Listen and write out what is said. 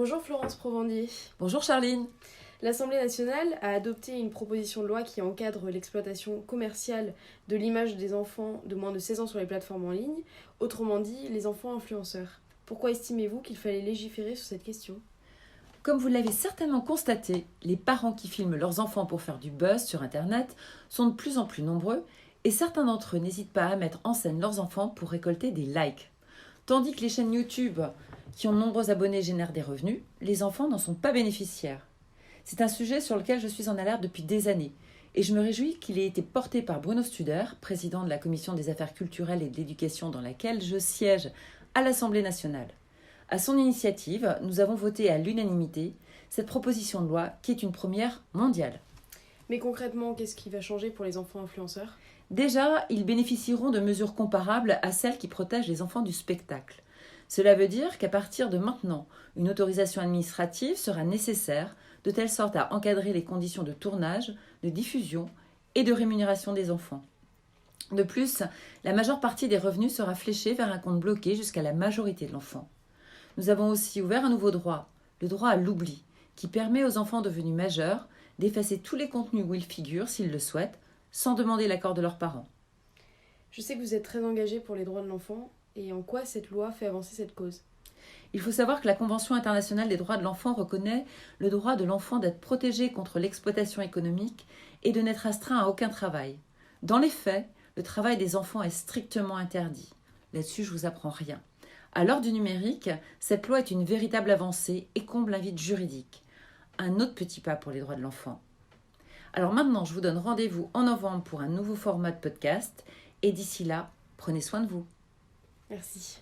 Bonjour Florence Provandier. Bonjour Charline. L'Assemblée nationale a adopté une proposition de loi qui encadre l'exploitation commerciale de l'image des enfants de moins de 16 ans sur les plateformes en ligne, autrement dit les enfants influenceurs. Pourquoi estimez-vous qu'il fallait légiférer sur cette question ? Comme vous l'avez certainement constaté, les parents qui filment leurs enfants pour faire du buzz sur Internet sont de plus en plus nombreux et certains d'entre eux n'hésitent pas à mettre en scène leurs enfants pour récolter des likes. Tandis que les chaînes YouTube qui ont de nombreux abonnés génèrent des revenus, les enfants n'en sont pas bénéficiaires. C'est un sujet sur lequel je suis en alerte depuis des années et je me réjouis qu'il ait été porté par Bruno Studer, président de la Commission des affaires culturelles et de l'éducation dans laquelle je siège à l'Assemblée nationale. À son initiative, nous avons voté à l'unanimité cette proposition de loi qui est une première mondiale. Mais concrètement, qu'est-ce qui va changer pour les enfants influenceurs ? Déjà, ils bénéficieront de mesures comparables à celles qui protègent les enfants du spectacle. Cela veut dire qu'à partir de maintenant, une autorisation administrative sera nécessaire de telle sorte à encadrer les conditions de tournage, de diffusion et de rémunération des enfants. De plus, la majeure partie des revenus sera fléchée vers un compte bloqué jusqu'à la majorité de l'enfant. Nous avons aussi ouvert un nouveau droit, le droit à l'oubli, qui permet aux enfants devenus majeurs d'effacer tous les contenus où ils figurent, s'ils le souhaitent, sans demander l'accord de leurs parents. Je sais que vous êtes très engagé pour les droits de l'enfant, et en quoi cette loi fait avancer cette cause ? Il faut savoir que la Convention internationale des droits de l'enfant reconnaît le droit de l'enfant d'être protégé contre l'exploitation économique et de n'être astreint à aucun travail. Dans les faits, le travail des enfants est strictement interdit. Là-dessus, je vous apprends rien. À l'heure du numérique, cette loi est une véritable avancée et comble un vide juridique. Un autre petit pas pour les droits de l'enfant. Alors maintenant, je vous donne rendez-vous en novembre pour un nouveau format de podcast. Et d'ici là, prenez soin de vous. Merci.